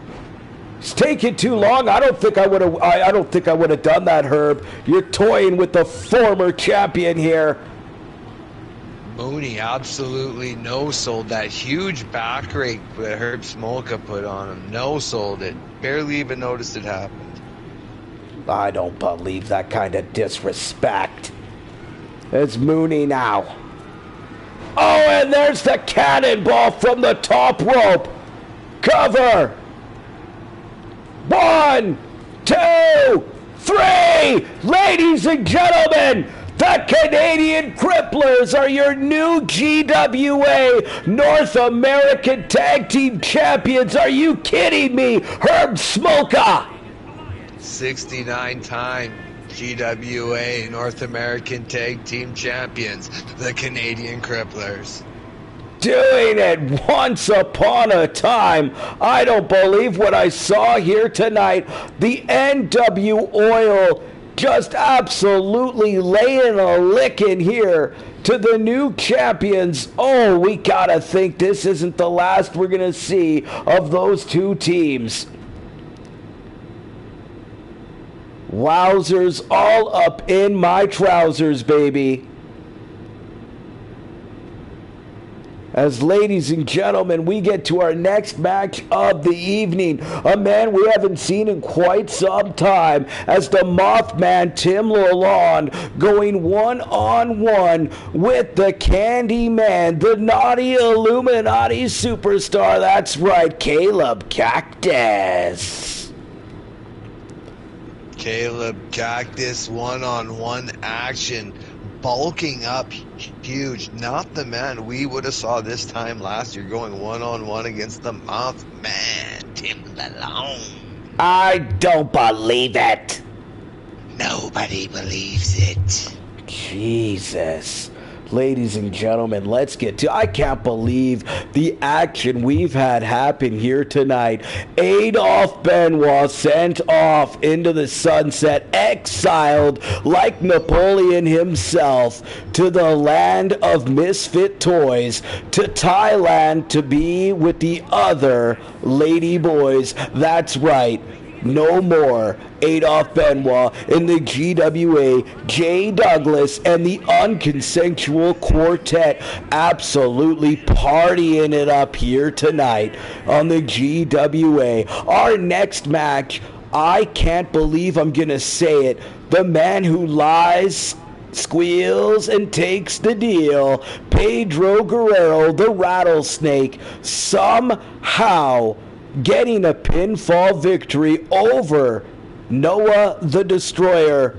It's taking too long. I don't think I would have. I don't think I would have done that, Herb. You're toying with the former champion here. Mooney absolutely no-sold that huge back rake that Herb Smolka put on him. No-sold it. Barely even noticed it happened. I don't believe that kind of disrespect. It's Mooney now. Oh, and there's the cannonball from the top rope. Cover. 1, 2, 3. Ladies and gentlemen, the Canadian Cripplers are your new GWA North American Tag Team Champions. Are you kidding me? Herb Smolka. 69-time GWA North American Tag Team Champions, the Canadian Cripplers. Doing it once upon a time. I don't believe what I saw here tonight. The NW Oil just absolutely laying a licking here to the new champions. Oh, we gotta think this isn't the last we're gonna see of those two teams. Wowzers, all up in my trousers, baby. As ladies and gentlemen, we get to our next match of the evening. A man we haven't seen in quite some time, as the Mothman Tim Lalonde going one-on-one with the Candyman, the naughty Illuminati superstar. That's right, Caleb Cactus. Caleb Cactus one-on-one action. Bulking up huge. Not the man we would have saw this time last year going one-on-one against the Mothman, Tim Lalonde. I don't believe it. Nobody believes it. Jesus. Ladies and gentlemen, let's get to... I can't believe the action we've had happen here tonight. Adolphe Benoit sent off into the sunset, exiled like Napoleon himself to the land of misfit toys, to Thailand to be with the other lady boys. That's right. No more Adolphe Benoit in the GWA, Jay Douglas, and the unconsensual quartet absolutely partying it up here tonight on the GWA. Our next match, I can't believe I'm going to say it, the man who lies, squeals, and takes the deal, Pedro Guerrero, the Rattlesnake, somehow getting a pinfall victory over Noah the Destroyer.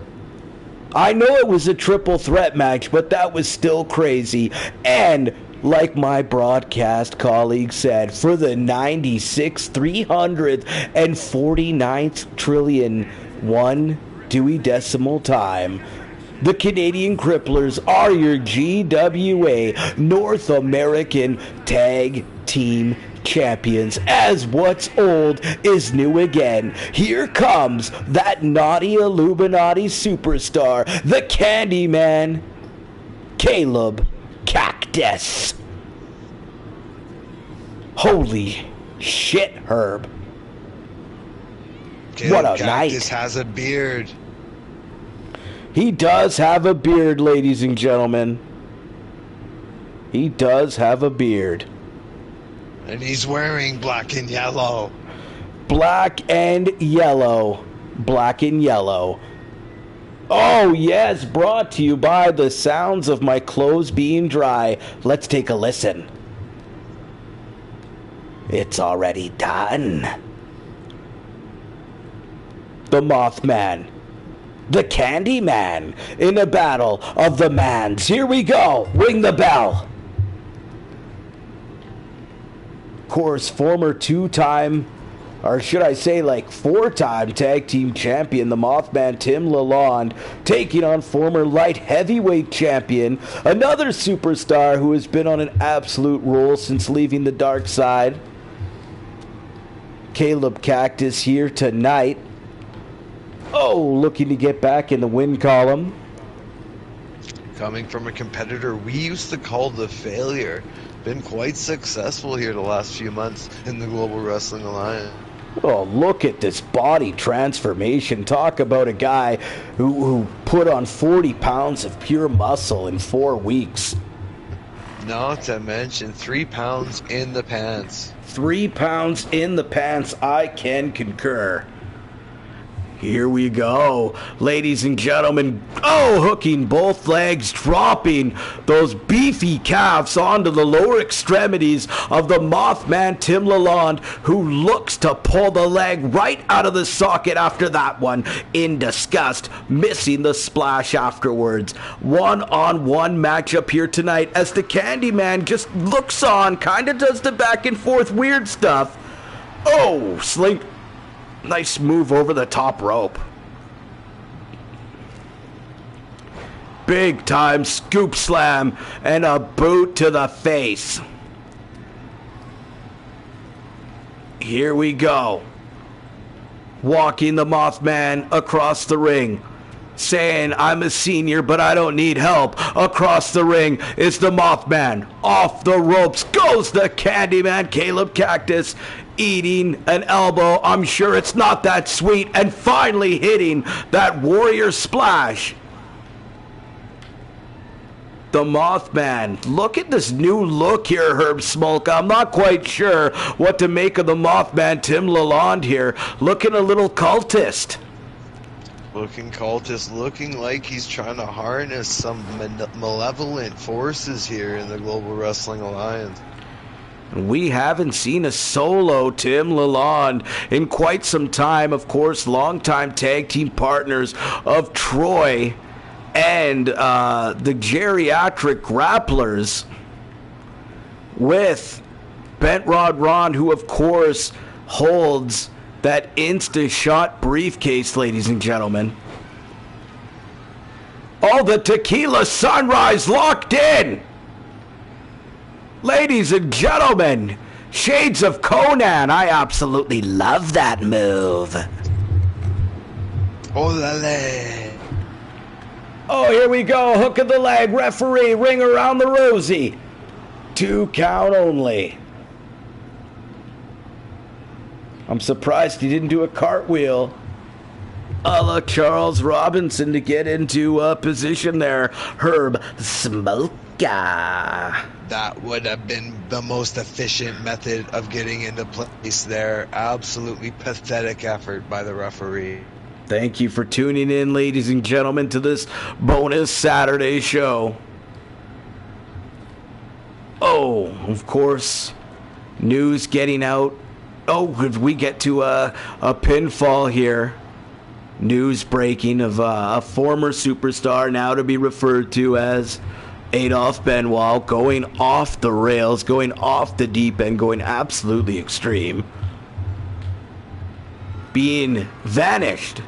I know it was a triple threat match, but that was still crazy. And like my broadcast colleague said, for the 96th, 349th trillion, one Dewey Decimal time, the Canadian Cripplers are your GWA North American Tag Team Champions, as what's old is new again. Here comes that naughty Illuminati superstar, the Candyman, Caleb Cactus. Holy shit, Herb. Caleb What a Cactus night. has a beard. He does have a beard, ladies and gentlemen. He does have a beard. And he's wearing black and yellow. Black and yellow. Black and yellow. Oh, yes, brought to you by the sounds of my clothes being dry. Let's take a listen. It's already done. The Mothman. The Candyman. In a battle of the mans. Here we go. Ring the bell. Of course, former two-time, or should I say like four-time tag team champion, the Mothman Tim Lalonde, taking on former light heavyweight champion, another superstar who has been on an absolute roll since leaving the dark side, Caleb Cactus here tonight. Oh, looking to get back in the win column. Coming from a competitor we used to call the Failure. Been quite successful here the last few months in the Global Wrestling Alliance. Oh, look at this body transformation. Talk about a guy who put on 40 pounds of pure muscle in 4 weeks. Not to mention 3 pounds in the pants. 3 pounds in the pants, I can concur. Here we go, ladies and gentlemen. Oh, hooking both legs, dropping those beefy calves onto the lower extremities of the Mothman Tim Lalonde, who looks to pull the leg right out of the socket after that one in disgust, missing the splash afterwards. One-on-one matchup here tonight as the Candyman just looks on, kind of does the back and forth weird stuff. Oh, slink. Nice move over the top rope. Big time scoop slam and a boot to the face. Here we go. Walking the Mothman across the ring. Saying, I'm a senior, but I don't need help. Across the ring is the Mothman. Off the ropes goes the Candyman, Caleb Cactus, eating an elbow. I'm sure it's not that sweet. And finally hitting that warrior splash. The Mothman. Look at this new look here, Herb Smolka. I'm not quite sure what to make of the Mothman Tim Lalonde here. Looking a little cultist. Looking cultist, looking like he's trying to harness some malevolent forces here in the Global Wrestling Alliance. We haven't seen a solo Tim Lalonde in quite some time. Of course, longtime tag team partners of Troy and the Geriatric Grapplers with Bent Rod Ron, who of course holds that Insta-Shot briefcase, ladies and gentlemen. Oh, the Tequila Sunrise locked in! Ladies and gentlemen, Shades of Conan. I absolutely love that move. Olale. Oh, here we go. Hook of the leg. Referee, ring around the rosy. 2 count only. I'm surprised he didn't do a cartwheel a la Charles Robinson to get into position there. Herb Smoka. That would have been the most efficient method of getting into place there. Absolutely pathetic effort by the referee. Thank you for tuning in, ladies and gentlemen, to this bonus Saturday show. Oh, of course, news getting out. Oh, could we get to a pinfall here? News breaking of a former superstar, now to be referred to as Adolphe Benoit, going off the rails, going off the deep end, going absolutely extreme. Being vanished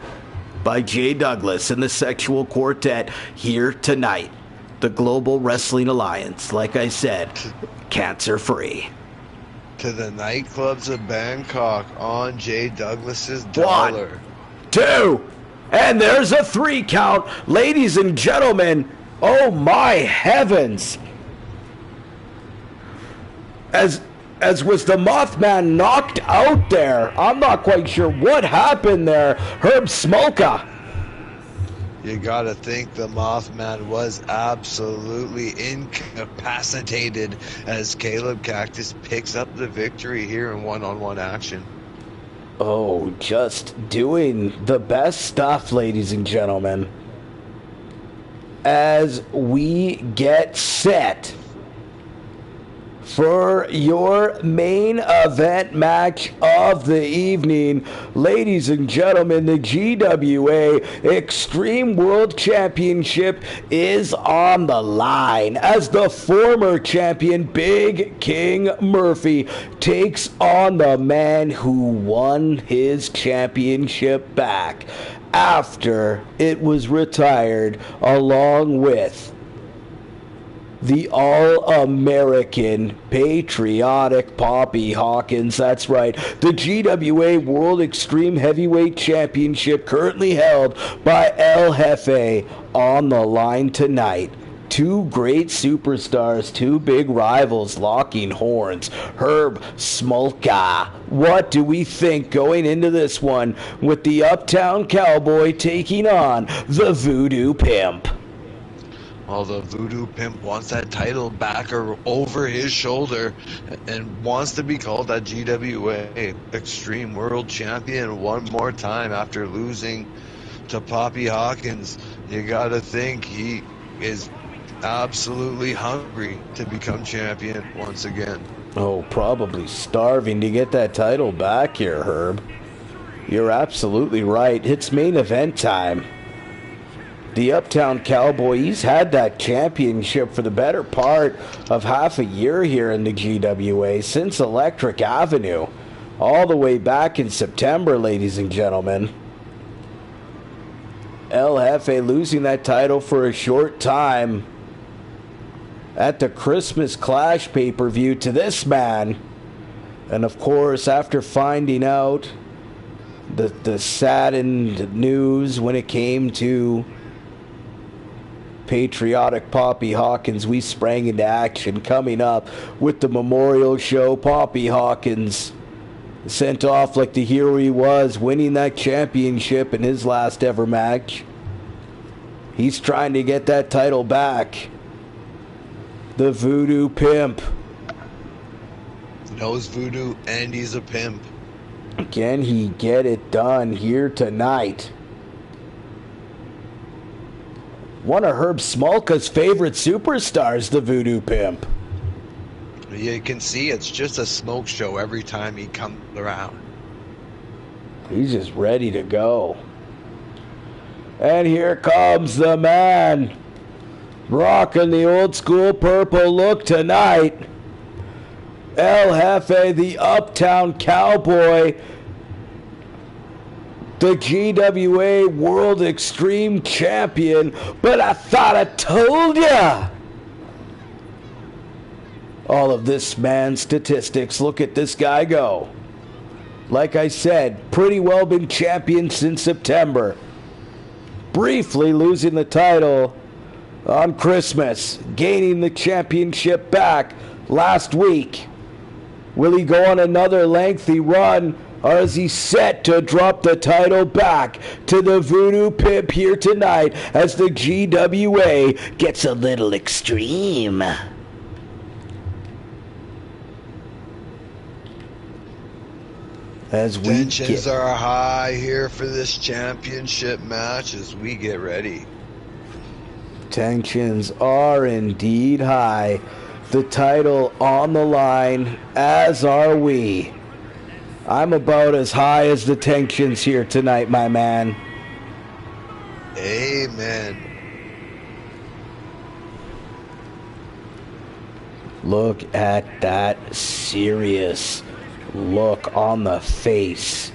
by Jay Douglas and the Sexual Quartet here tonight. The Global Wrestling Alliance, like I said, cancer-free. To the nightclubs of Bangkok on Jay Douglas's dollar. 1, 2, and there's a 3 count. Ladies and gentlemen, oh my heavens. As was the Mothman knocked out there. I'm not quite sure what happened there. Herb Smolka. You gotta think the Mothman was absolutely incapacitated as Caleb Cactus picks up the victory here in one-on-one action. Oh, just doing the best stuff, ladies and gentlemen. As we get set for your main event match of the evening, ladies and gentlemen, the GWA Extreme World Championship is on the line as the former champion Big King Murphy takes on the man who won his championship back after it was retired, along with the all-American patriotic Poppy Hawkins. That's right. The GWA World Extreme Heavyweight Championship currently held by El Jefe on the line tonight. Two great superstars, two big rivals locking horns. Herb Smolka. What do we think going into this one with the Uptown Cowboy taking on the Voodoo Pimp? Well, the Voodoo Pimp wants that title back or over his shoulder and wants to be called that GWA Extreme World Champion one more time after losing to Poppy Hawkins. You gotta think he is absolutely hungry to become champion once again. Oh, probably starving to get that title back here, Herb. You're absolutely right. It's main event time. The Uptown Cowboy, he's had that championship for the better part of half a year here in the GWA, since Electric Avenue, all the way back in September, ladies and gentlemen. El Jefe losing that title for a short time at the Christmas Clash pay-per-view to this man. And of course, after finding out the saddened news when it came to patriotic Poppy Hawkins, we sprang into action. Coming up with the memorial show, Poppy Hawkins sent off like the hero he was, winning that championship in his last ever match. He's trying to get that title back. The Voodoo Pimp knows voodoo and he's a pimp. Can he get it done here tonight? One of Herb Smolka's favorite superstars, the Voodoo Pimp. You can see it's just a smoke show every time he comes around. He's just ready to go. And here comes the man, rocking the old school purple look tonight. El Jefe, the Uptown Cowboy, the GWA World Extreme Champion. But I thought I told ya. All of this man's statistics. Look at this guy go. Like I said, pretty well been champion since September. Briefly losing the title on Christmas. Gaining the championship back last week. Will he go on another lengthy run, or is he set to drop the title back to the Voodoo Pimp here tonight as the GWA gets a little extreme? As we Tensions are high here for this championship match as we get ready. Tensions are indeed high. The title on the line, as are we. I'm about as high as the tensions here tonight, my man. Amen. Look at that serious look on the face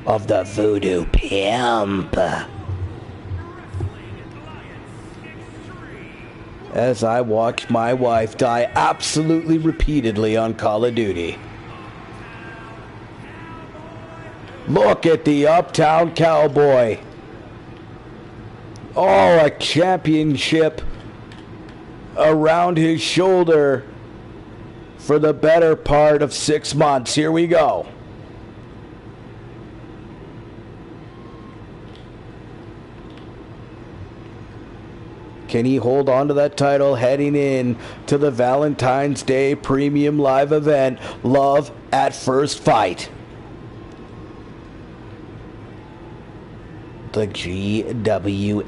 of the Voodoo Pimp. As I watch my wife die absolutely repeatedly on Call of Duty. Look at the Uptown Cowboy. Oh, a championship around his shoulder for the better part of 6 months. Here we go. Can he hold on to that title heading in to the Valentine's Day Premium Live event, Love at First Fight? The GWA.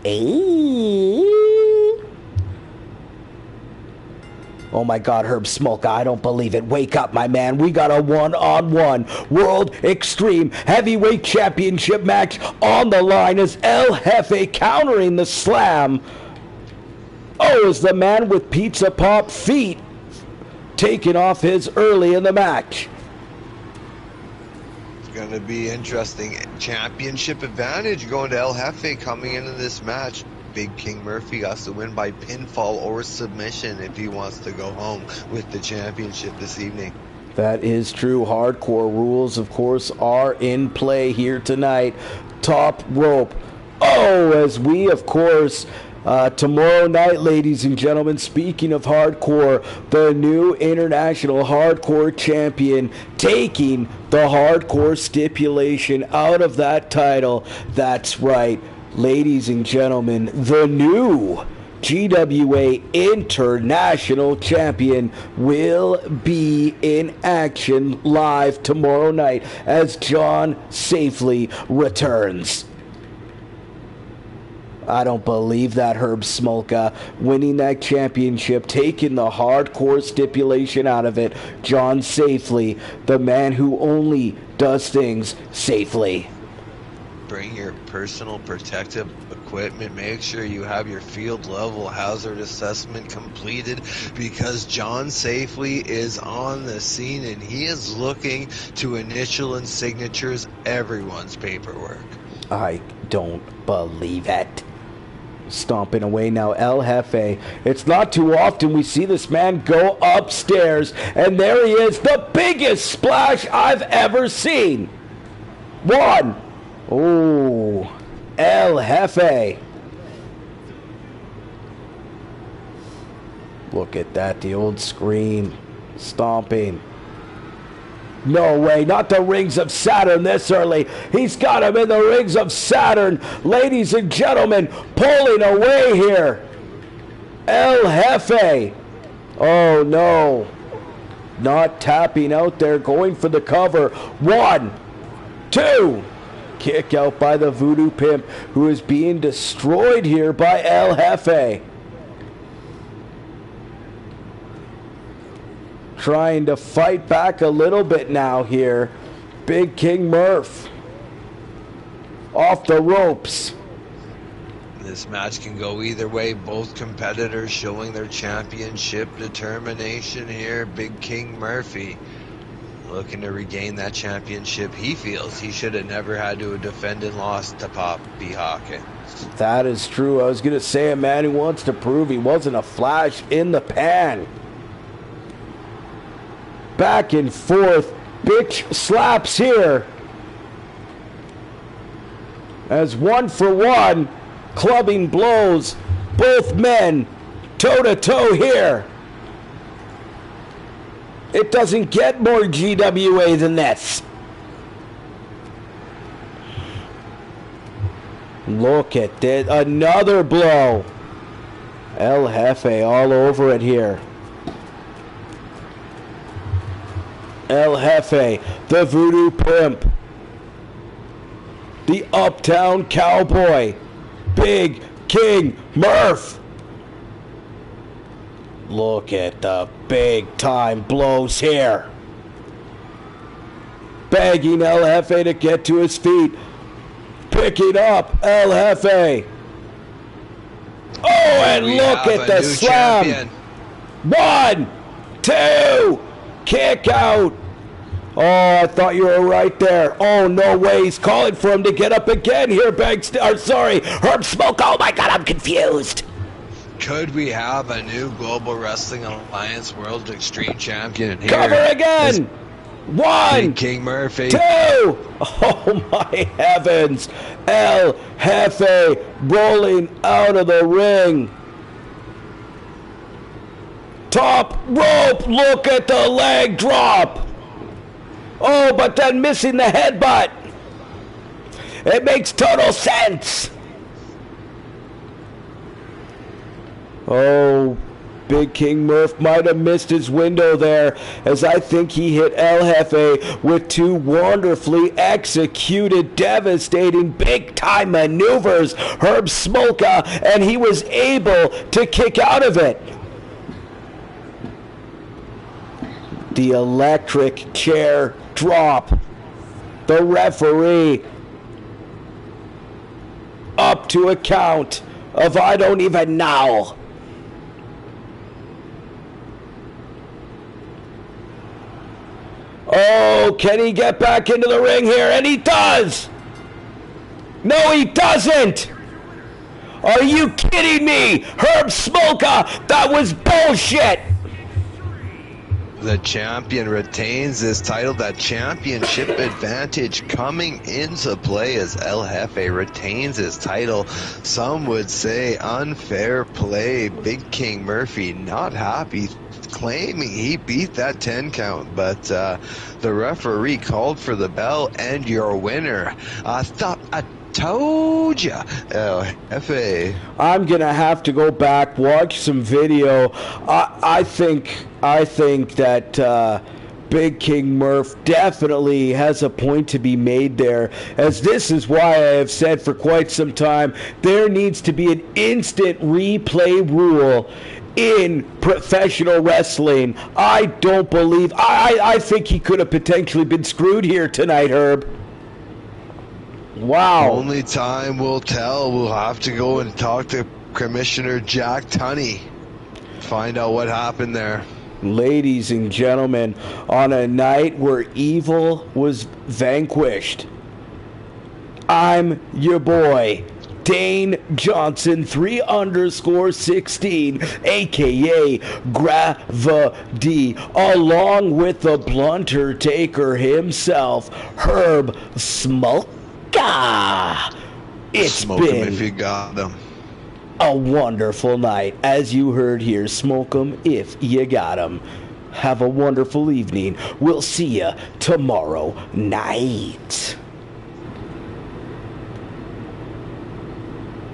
Oh my God, Herb Smolka, I don't believe it. Wake up, my man. We got a one-on-one World Extreme Heavyweight Championship match on the line as El Jefe countering the slam. Oh, is the man with pizza pop feet taking off his early in the match. It's going to be interesting. Championship advantage going to El Jefe coming into this match. Big King Murphy has to win by pinfall or submission if he wants to go home with the championship this evening. That is true. Hardcore rules, of course, are in play here tonight. Top rope. Oh, as we, of course, tomorrow night, ladies and gentlemen, speaking of hardcore, the new international hardcore champion taking the hardcore stipulation out of that title. That's right, ladies and gentlemen, the new GWA International Champion will be in action live tomorrow night as John safely returns. I don't believe that, Herb Smolka. Winning that championship, taking the hardcore stipulation out of it. John Safely, the man who only does things safely. Bring your personal protective equipment. Make sure you have your field level hazard assessment completed because John Safely is on the scene and he is looking to initial and signatures everyone's paperwork. I don't believe it. Stomping away now, El Jefe. It's not too often we see this man go upstairs, and there he is, the biggest splash I've ever seen. One. Oh, El Jefe. Look at that, the old scream. Stomping. No way, not the rings of Saturn this early. He's got him in the rings of Saturn. Ladies and gentlemen, pulling away here. El Jefe. Oh no. Not tapping out there, going for the cover. 1, 2. Kick out by the Voodoo Pimp, who is being destroyed here by El Jefe. Trying to fight back a little bit now here. Big King Murph off the ropes. This match can go either way. Both competitors showing their championship determination here. Big King Murphy looking to regain that championship. He feels he should have never had to defend and lost to Poppy Hawkins. That is true. I was going to say a man who wants to prove he wasn't a flash in the pan. Back and forth, bitch slaps here. As 1 for 1, clubbing blows, both men toe to toe here. It doesn't get more GWA than this. Look at this, another blow. El Jefe all over it here. El Jefe, the Voodoo Pimp, the Uptown Cowboy, Big King Murph. Look at the big time blows here. Begging El Jefe to get to his feet. Picking up El Jefe. and look at the slam. Champion. 1, 2, kick out. Oh, I thought you were right there. Oh, no way. He's calling for him to get up again here, Herb Smoke. Oh, my God, I'm confused. Could we have a new Global Wrestling Alliance World Extreme Champion in here? Cover again. 1, King Murphy. 2. Oh, my heavens. El Jefe rolling out of the ring. Top rope. Look at the leg drop. Oh, but then missing the headbutt. It makes total sense. Oh, Big King Murph might have missed his window there, as I think he hit El Jefe with 2 wonderfully executed, devastating, big-time maneuvers, Herb Smolka, and he was able to kick out of it. The electric chair drop. The referee up to a count of I don't even know. Oh, can he get back into the ring here? And he does! No, he doesn't! Are you kidding me? Herb Smolka, that was bullshit! The champion retains this title. That championship advantage coming into play as El Jefe retains his title. Some would say unfair play. Big King Murphy not happy, claiming he beat that 10 count, but the referee called for the bell, and your winner. I told ya, El Jefe. I'm gonna have to go back, watch some video. I think that Big King Murph definitely has a point to be made there, as this is why I have said for quite some time there needs to be an instant replay rule in professional wrestling. I don't believe. I think he could have potentially been screwed here tonight, Herb. Wow. Only time will tell. We'll have to go and talk to Commissioner Jack Tunney. Find out what happened there. Ladies and gentlemen, on a night where evil was vanquished, I'm your boy, Dane Johnson, 3_16, aka Gravity, along with the blunter taker himself, Herb Smolka. It's Smoke been him if you got them. a wonderful night, as you heard here. Smoke 'em if you got 'em. Have a wonderful evening. We'll see you tomorrow night.